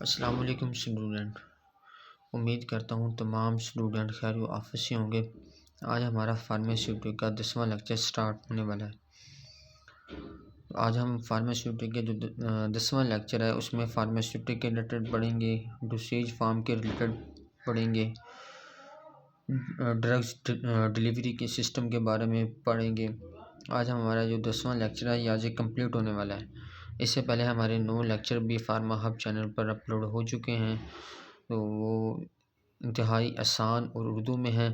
السلام علیکم اسٹوڈنٹ، امید کرتا ہوں تمام اسٹوڈنٹ خیر و عافیت سے ہوں گے۔ آج ہمارا فارماسیوٹک کا 10واں لیکچر سٹارٹ ہونے والا ہے۔ آج ہم فارماسیوٹک کے جو 10واں لیکچر ہے اس میں فارماسیوٹک کے ریلیٹڈ پڑھیں گے، ڈوسیج فارم کے ریلیٹڈ پڑھیں گے، ڈرگز ڈیلیوری کے سسٹم کے بارے میں پڑھیں گے۔ آج ہمارا جو 10واں لیکچر ہے یہ آج کمپلیٹ ہونے والا ہے۔ اس سے پہلے ہمارے 9 لیکچر بھی فارما ہب چینل پر اپلوڈ ہو چکے ہیں، تو وہ انتہائی آسان اور اردو میں ہیں،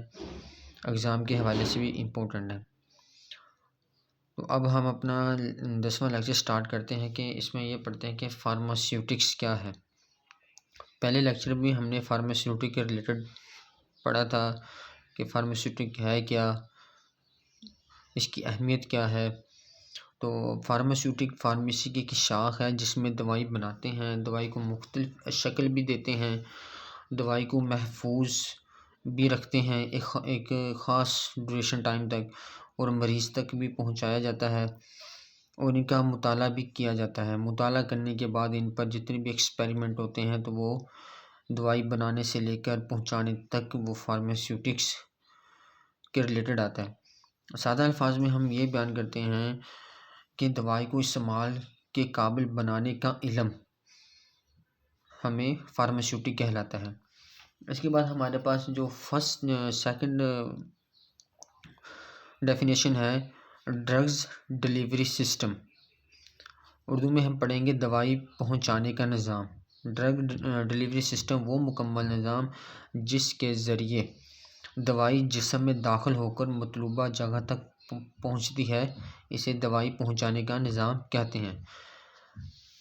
ایگزام کے حوالے سے بھی امپورٹنٹ ہے۔ تو اب ہم اپنا 10واں لیکچر سٹارٹ کرتے ہیں کہ اس میں یہ پڑھتے ہیں کہ فارماسیوٹکس کیا ہے۔ پہلے لیکچر میں ہم نے فارماسیوٹک کے ریلیٹڈ پڑھا تھا کہ فارماسیوٹک ہے کیا، اس کی اہمیت کیا ہے۔ تو فارماسیوٹک فارمیسی کی ایک شاخ ہے جس میں دوائی بناتے ہیں، دوائی کو مختلف شکل بھی دیتے ہیں، دوائی کو محفوظ بھی رکھتے ہیں ایک خاص ڈیوریشن ٹائم تک، اور مریض تک بھی پہنچایا جاتا ہے، اور ان کا مطالعہ بھی کیا جاتا ہے۔ مطالعہ کرنے کے بعد ان پر جتنے بھی ایکسپیریمنٹ ہوتے ہیں تو وہ دوائی بنانے سے لے کر پہنچانے تک وہ فارماسیوٹکس کے ریلیٹڈ آتا ہے۔ سادہ الفاظ میں ہم یہ بیان کرتے ہیں کہ دوائی کو استعمال کے قابل بنانے کا علم ہمیں فارماسیوٹک کہلاتا ہے۔ اس کے بعد ہمارے پاس جو سیکنڈ ڈیفینیشن ہے ڈرگز ڈیلیوری سسٹم، اردو میں ہم پڑھیں گے دوائی پہنچانے کا نظام۔ ڈرگ ڈیلیوری سسٹم وہ مکمل نظام جس کے ذریعے دوائی جسم میں داخل ہو کر مطلوبہ جگہ تک پہنچتی ہے، اسے دوائی پہنچانے کا نظام کہتے ہیں۔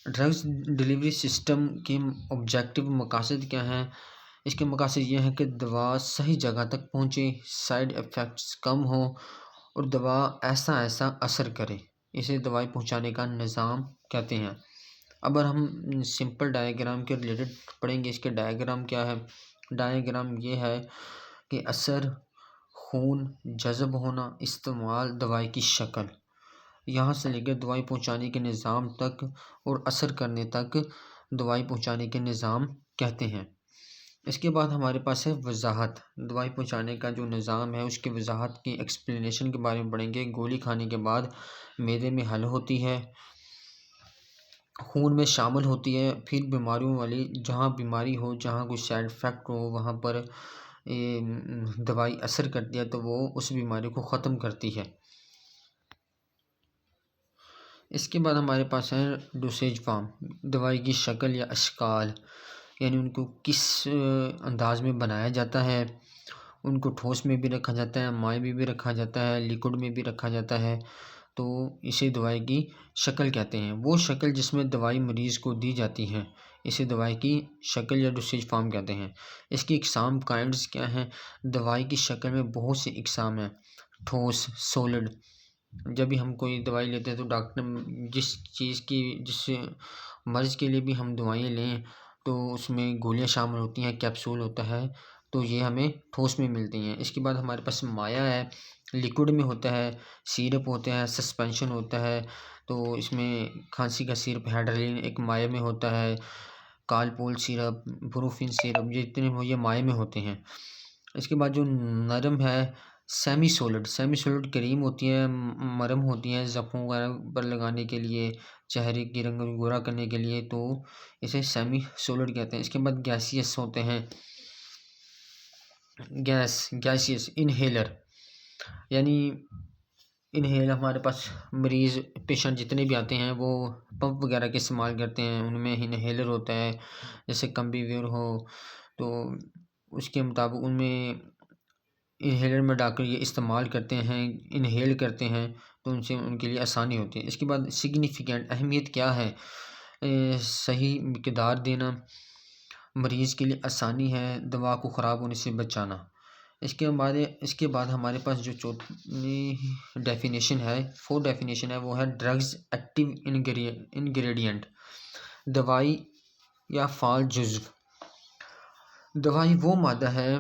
ڈرگز ڈیلیوری سسٹم کے آبجیکٹو مقاصد کیا ہیں؟ اس کے مقاصد یہ ہیں کہ دوا صحیح جگہ تک پہنچے، سائیڈ ایفیکٹس کم ہوں اور دوا ایسا اثر کرے، اسے دوائی پہنچانے کا نظام کہتے ہیں۔ اب ہم سمپل ڈائیگرام کے ریلیٹڈ پڑھیں گے۔ اس کے ڈائیگرام کیا ہے؟ ڈائیگرام یہ ہے کہ اثر، خون جذب ہونا، استعمال، دوائی کی شکل، یہاں سے لے کر دوائی پہنچانے کے نظام تک اور اثر کرنے تک دوائی پہنچانے کے نظام کہتے ہیں۔ اس کے بعد ہمارے پاس ہے وضاحت۔ دوائی پہنچانے کا جو نظام ہے اس کی وضاحت کی ایکسپلینیشن کے بارے میں پڑھیں گے۔ گولی کھانے کے بعد معدے میں حل ہوتی ہے، خون میں شامل ہوتی ہے، پھر بیماریوں والی جہاں بیماری ہو، جہاں کوئی سائیڈ افیکٹ ہو، وہاں پر دوائی اثر کرتی ہے تو وہ اس بیماری کو ختم کرتی ہے۔ اس کے بعد ہمارے پاس ہے ڈوسیج فارم، دوائی کی شکل یا اشکال، یعنی ان کو کس انداز میں بنایا جاتا ہے۔ ان کو ٹھوس میں بھی رکھا جاتا ہے، مائع میں بھی رکھا جاتا ہے، لیکوڈ میں بھی رکھا جاتا ہے، تو اسے دوائی کی شکل کہتے ہیں۔ وہ شکل جس میں دوائی مریض کو دی جاتی ہے اسے دوائی کی شکل یا ڈوسیج فارم کہتے ہیں۔ اس کی اقسام کائنڈز کیا ہیں؟ دوائی کی شکل میں بہت سی اقسام ہیں، ٹھوس، سولڈ۔ جب بھی ہم کوئی دوائی لیتے ہیں تو ڈاکٹر جس مرض کے لیے بھی ہم دوائیں لیں تو اس میں گولیاں شامل ہوتی ہیں، کیپسول ہوتا ہے، تو یہ ہمیں ٹھوس میں ملتی ہیں۔ اس کے بعد ہمارے پاس مائع ہے، لیکوڈ میں ہوتا ہے، سیرپ ہوتا ہے، سسپینشن ہوتا ہے، تو اس میں کھانسی کا سیرپ ہیڈرلین ایک مائع میں ہوتا ہے، کالپول سیرپ، بروفن سیرپ، یہ مائع میں ہوتے ہیں۔ اس کے بعد جو نرم ہے سیمی سولڈ کریم ہوتی ہیں، مرم ہوتی ہیں زخموں وغیرہ پر لگانے کے لیے، چہرے کی رنگ کو گورا کرنے کے لیے، تو اسے سیمی سولڈ کہتے ہیں۔ اس کے بعد گیسیس ہوتے ہیں، گیسیس انہیلر، یعنی انہیلر ہمارے پاس مریض پیشنٹ جتنے بھی آتے ہیں وہ پمپ وغیرہ کے استعمال کرتے ہیں، ان میں انہیلر ہوتا ہے، جیسے کمبیویر ہو تو اس کے مطابق ان میں انہیلر میں ڈال کر یہ استعمال کرتے ہیں، انہیل کرتے ہیں، تو ان سے ان کے لیے آسانی ہوتی ہے۔ اس کے بعد سگنیفیکنٹ، اہمیت کیا ہے؟ صحیح مقدار دینا، مریض کے لیے آسانی ہے، دوا کو خراب ہونے سے بچانا۔ اس کے بعد ہمارے پاس جو چوتھی ڈیفینیشن ہے، فورتھ ڈیفینیشن ہے، وہ ہے ڈرگز ایکٹیو انگریڈینٹ، دوائی یا فعال جزو۔ دوائی وہ مادہ ہے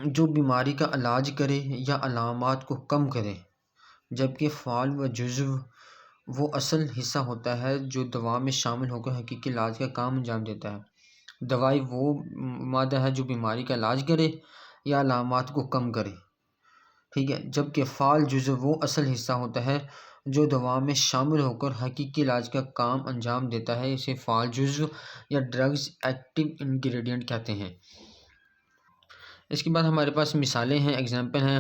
جو بیماری کا علاج کرے یا علامات کو کم کرے، جبکہ فعال و جزو وہ اصل حصہ ہوتا ہے جو دوا میں شامل ہو کر حقیقی علاج کا کام انجام دیتا ہے۔ دوائی وہ مادہ ہے جو بیماری کا علاج کرے یا علامات کو کم کرے، ٹھیک ہے، جبکہ فعال جزو وہ اصل حصہ ہوتا ہے جو دوا میں شامل ہو کر حقیقی علاج کا کام انجام دیتا ہے۔ اسے فعال جزو یا ڈرگز ایکٹیو انگریڈینٹ کہتے ہیں۔ اس کے بعد ہمارے پاس مثالیں ہیں، ایگزامپل ہیں: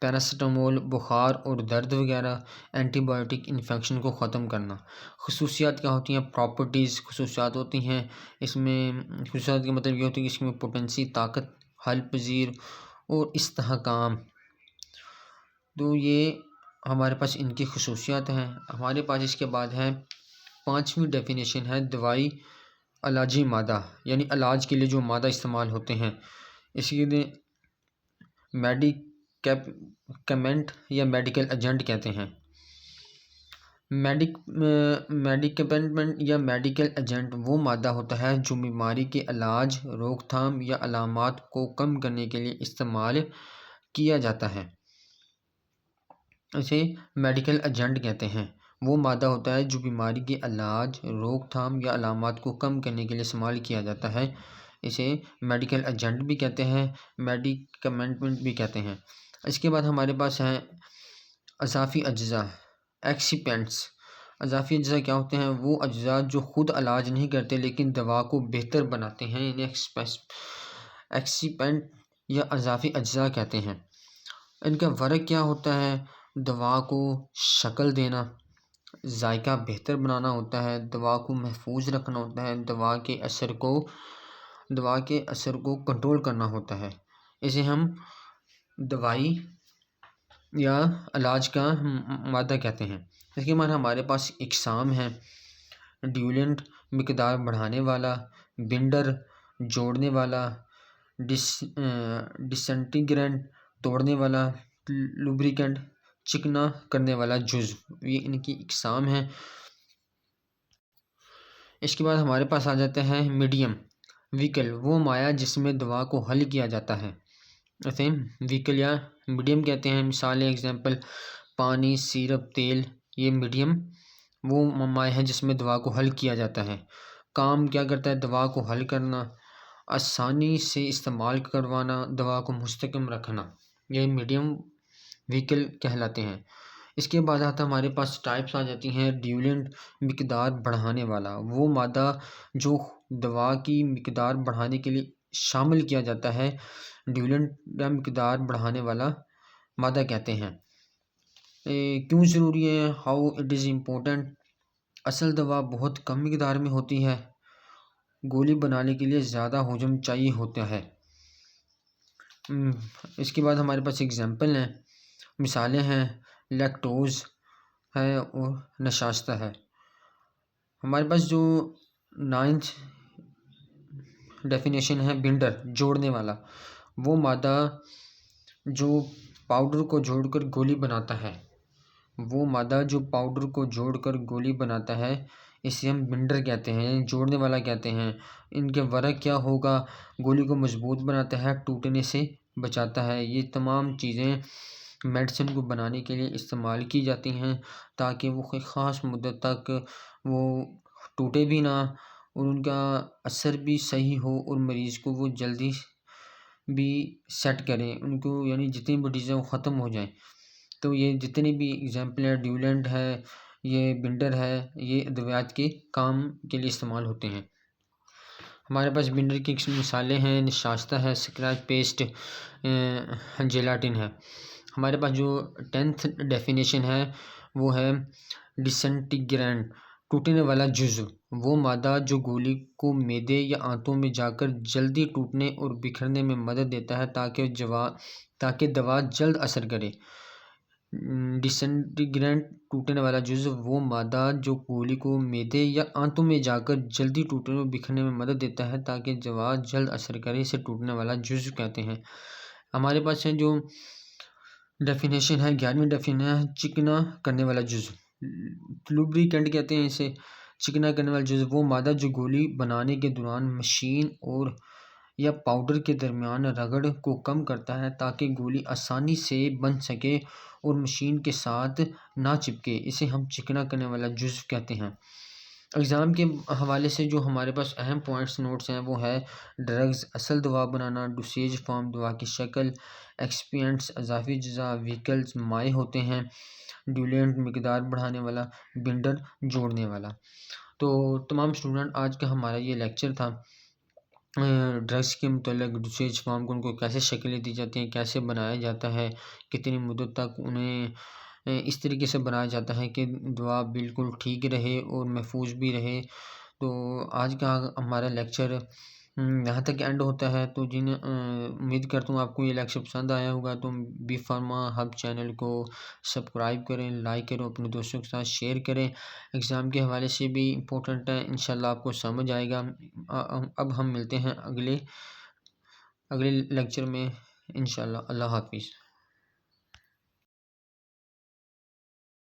پیراسیٹامول بخار اور درد وغیرہ، اینٹی بایوٹک انفیکشن کو ختم کرنا۔ خصوصیات کیا ہوتی ہیں؟ پراپرٹیز خصوصیات ہوتی ہیں، اس میں خصوصیات کا مطلب یہ ہوتی ہے کہ اس میں پوٹینسی، طاقت، حل پذیر اور استحکام، تو یہ ہمارے پاس ان کی خصوصیات ہیں۔ ہمارے پاس اس کے بعد ہے 5ویں ڈیفینیشن ہے دوائی علاجی مادہ، یعنی علاج کے لیے جو مادہ استعمال ہوتے ہیں، اس لیے میڈیکیمنٹ یا میڈیکل ایجنٹ کہتے ہیں۔ میڈیکیمنٹ یا میڈیکل ایجنٹ وہ مادہ ہوتا ہے جو بیماری کے علاج، روک تھام یا علامات کو کم کرنے کے لیے استعمال کیا جاتا ہے، اسے میڈیکل ایجنٹ کہتے ہیں۔ وہ مادہ ہوتا ہے جو بیماری کے علاج، روک تھام یا علامات کو کم کرنے کے لیے استعمال کیا جاتا ہے، اسے میڈیکل ایجنٹ بھی کہتے ہیں، میڈیکمنٹ بھی کہتے ہیں۔ اس کے بعد ہمارے پاس ہیں اضافی اجزاء، ایکسیپینٹس۔ اضافی اجزاء کیا ہوتے ہیں؟ وہ اجزاء جو خود علاج نہیں کرتے لیکن دوا کو بہتر بناتے ہیں، انہیں ایکسیپینٹ یا اضافی اجزاء کہتے ہیں۔ ان کا فرق کیا ہوتا ہے؟ دوا کو شکل دینا، ذائقہ بہتر بنانا ہوتا ہے، دوا کو محفوظ رکھنا ہوتا ہے، دوا کے اثر کو کنٹرول کرنا ہوتا ہے، اسے ہم دوائی یا علاج کا مادہ کہتے ہیں۔ اس کے بعد ہمارے پاس اقسام ہیں: ڈیولنٹ مقدار بڑھانے والا، بنڈر جوڑنے والا، ڈسنٹیگرینٹ توڑنے والا، لوبریکنٹ چکنا کرنے والا جزو، یہ ان کی اقسام ہیں۔ اس کے بعد ہمارے پاس آ جاتے ہیں میڈیم ویکل، وہ مائع جس میں دوا کو حل کیا جاتا ہے، اسے ویکل یا میڈیم کہتے ہیں۔ مثالیں، ایگزامپل: پانی، سیرپ، تیل، یہ میڈیم وہ مائع ہے جس میں دوا کو حل کیا جاتا ہے۔ کام کیا کرتا ہے؟ دوا کو حل کرنا، آسانی سے استعمال کروانا، دوا کو مستحکم رکھنا، یہ میڈیم ویکل کہلاتے ہیں۔ اس کے بعد آتا ہمارے پاس ٹائپس آ جاتی ہیں: ڈیولنٹ مقدار بڑھانے والا، وہ مادہ جو دوا کی مقدار بڑھانے کے لیے شامل کیا جاتا ہے، ڈیولنٹ یا مقدار بڑھانے والا مادہ کہتے ہیں۔ کیوں ضروری ہے؟ ہاؤ اٹ از امپورٹنٹ، اصل دوا بہت کم مقدار میں ہوتی ہے، گولی بنانے کے لیے زیادہ حجم چاہیے ہوتا ہے۔ اس کے بعد ہمارے پاس اگزامپل ہیں، مثالیں ہیں: لیکٹوز ہے اور نشاستہ ہے۔ ہمارے پاس جو 9th ڈیفینیشن ہے بنڈر جوڑنے والا، وہ مادہ جو پاؤڈر کو جوڑ کر گولی بناتا ہے، وہ مادہ جو پاؤڈر کو جوڑ کر گولی بناتا ہے، اسے ہم بنڈر کہتے ہیں، جوڑنے والا کہتے ہیں۔ ان کے ورق کیا ہوگا؟ گولی کو مضبوط بناتا ہے، ٹوٹنے سے بچاتا ہے۔ یہ تمام چیزیں میڈیسن کو بنانے کے لیے استعمال کی جاتی ہیں تاکہ وہ کوئی خاص مدت تک وہ ٹوٹے بھی نہ اور ان کا اثر بھی صحیح ہو اور مریض کو وہ جلدی بھی سیٹ کریں، ان کو یعنی جتنی بھی ڈیزیں وہ ختم ہو جائیں۔ تو یہ جتنی بھی ایگزامپل ہے، ڈیولنٹ ہے، یہ بنڈر ہے، یہ ادویات کے کام کے لیے استعمال ہوتے ہیں۔ ہمارے پاس بنڈر کی مثالیں ہیں، نشاستہ ہے، اسکریچ پیسٹ، جیلاٹن ہے۔ ہمارے پاس جو 10th ڈیفینیشن ہے وہ ہے ڈسنٹیگرینٹ، ٹوٹنے والا جزو، وہ مادہ جو گولی کو معدے یا آنتوں میں جا کر جلدی ٹوٹنے اور بکھرنے میں مدد دیتا ہے تاکہ دوا جلد اثر کرے۔ ڈسنٹیگرینٹ ٹوٹنے والا جزو، وہ مادہ جو گولی کو معدے یا آنتوں میں جا کر جلدی ٹوٹنے اور بکھرنے میں مدد دیتا ہے تاکہ دوا جلد اثر کرے، اسے ٹوٹنے والا جزو کہتے ہیں۔ ہمارے پاس ہے جو ڈیفینیشن ہے 11ویں ڈیفینیشن ہے چکنا کرنے والا جزو، لوبریکنٹ کہتے ہیں اسے۔ چکنا کرنے والا جزو، وہ مادہ جو گولی بنانے کے دوران مشین اور یا پاؤڈر کے درمیان رگڑ کو کم کرتا ہے تاکہ گولی آسانی سے بن سکے اور مشین کے ساتھ نہ چپکے، اسے ہم چکنا کرنے والا جزو کہتے ہیں۔ ایگزام کے حوالے سے جو ہمارے پاس اہم پوائنٹس نوٹس ہیں وہ ہے ڈرگز اصل دوا بنانا، ڈوسیج فارم دوا کی شکل، ایکسپینٹس اضافی اجزاء، وہیکلز مائع ہوتے ہیں، ڈیولینٹ مقدار بڑھانے والا، بنڈر جوڑنے والا۔ تو تمام اسٹوڈنٹ آج کا ہمارا یہ لیکچر تھا ڈرگس کے متعلق، ڈوسیج فارم کو ان کو کیسے شکلیں دی جاتی ہیں، کیسے بنایا جاتا ہے، کتنی مدت تک انہیں اس طریقے سے بنایا جاتا ہے کہ دوا بالکل ٹھیک رہے اور محفوظ بھی رہے۔ تو آج کا ہمارا لیکچر یہاں تک اینڈ ہوتا ہے۔ تو امید کرتا ہوں آپ کو یہ لیکچر پسند آیا ہوگا، تو بی فارما ہب چینل کو سبسکرائب کریں، لائک کریں، اپنے دوستوں کے ساتھ شیئر کریں۔ ایگزام کے حوالے سے بھی امپورٹنٹ ہے، انشاءاللہ آپ کو سمجھ آئے گا۔ اب ہم ملتے ہیں اگلے لیکچر میں انشاءاللہ۔ اللہ حافظ۔